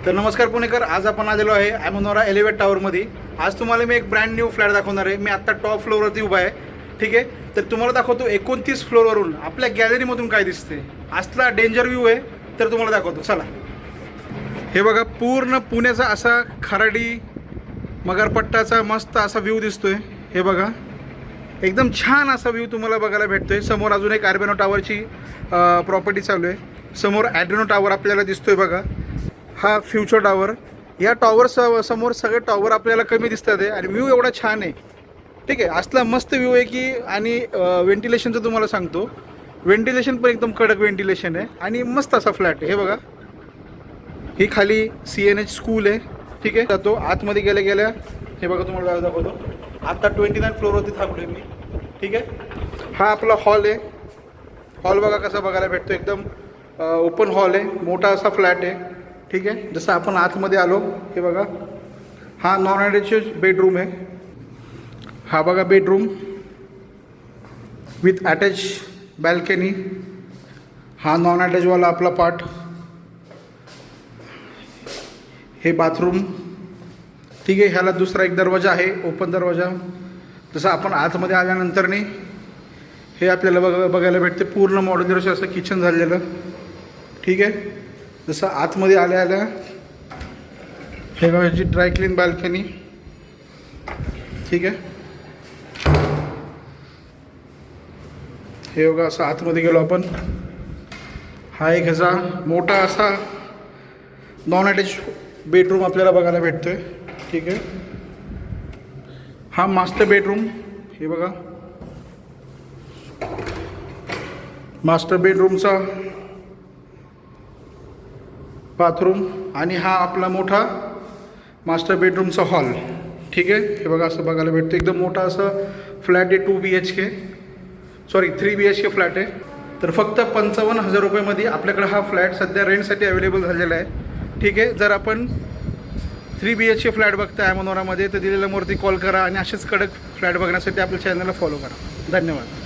तर नमस्कार पुणेकर, आज आपण आलेलो आहे ॲमोनोरा एलिवेट टावरमध्ये. आज तुम्हाला मी एक ब्रँड न्यू फ्लॅट दाखवणार आहे. मी आत्ता टॉप फ्लोअरवरती उभा आहे. ठीक आहे, तर तुम्हाला दाखवतो 29 फ्लोअरवरून आपल्या गॅलरीमधून काय दिसते. असला डेंजर व्ह्यू आहे, तर तुम्हाला दाखवतो. चला, हे बघा, पूर्ण पुण्याचा असा खराडी मगरपट्टाचा मस्त असा व्ह्यू दिसतोय. हे बघा, एकदम छान असा व्ह्यू तुम्हाला बघायला भेटतोय. समोर अजून एक आर्बेनो टावरची प्रॉपर्टी चालू आहे. समोर ॲड्रेनो टावर आपल्याला दिसतोय बघा. हा फ्युचर टावर. या टॉवर समोर सगळे टॉवर आपल्याला कमी दिसतात आहे आणि व्ह्यू एवढा छान आहे. ठीक आहे, असला मस्त व्ह्यू आहे की. आणि व्हेंटिलेशनचं तुम्हाला सांगतो, व्हेंटिलेशन पण एकदम कडक व्हेंटिलेशन आहे आणि मस्त असा फ्लॅट आहे. हे बघा, ही खाली CNH स्कूल आहे. ठीक आहे, जातो आतमध्ये गेल्या हे बघा, तुम्हाला दाखवतो. आता 29 फ्लोअरवरती थांबलो मी. ठीक आहे, हा आपला हॉल आहे. हॉल बघा कसा बघायला भेटतो. एकदम ओपन हॉल आहे, मोठा असा फ्लॅट आहे. ठीक आहे, जसं आपण आतमध्ये आलो, हे बघा, हा नॉन अटॅच बेडरूम आहे. हा बघा बेडरूम विथ अटॅच बॅल्कनी. हा नॉन अटॅचवाला आपला पार्ट. हे बाथरूम. ठीक आहे, ह्याला दुसरा एक दरवाजा आहे, ओपन दरवाजा. जसं आपण आतमध्ये आल्यानंतरने हे आपल्याला बघायला भेटते. पूर्ण मॉड्युलर असं किचन झालेलं. ठीक आहे, जसं आतमध्ये आल्या हे बघा, ह्याची ड्रायक्लीन बाल्कनी. ठीक आहे, हे बघा, असं आतमध्ये गेलो आपण. हा एक ह्याचा मोठा असा नॉन अटॅच बेडरूम आपल्याला बघायला भेटतोय. ठीक आहे, हा मास्टर बेडरूम. हे बघा, मास्टर बेडरूमचा बाथरूम आणि हा आपला मोठा मास्टर बेडरूमचा हॉल. ठीक आहे, हे बघा, असं बघायला भेटतं. एकदम मोठा असं फ्लॅट आहे. 2 BHK, सॉरी 3 BHK फ्लॅट आहे. तर फक्त 55,000 रुपयामध्ये आपल्याकडे हा फ्लॅट सध्या रेंटसाठी अवेलेबल झालेला आहे. ठीक आहे, जर आपण 3 BHK फ्लॅट बघताय ॲमोनोरामध्ये, तर दिलेल्या मूर्ती कॉल करा आणि असेच कडक फ्लॅट बघण्यासाठी आपल्या चॅनलला फॉलो करा. धन्यवाद.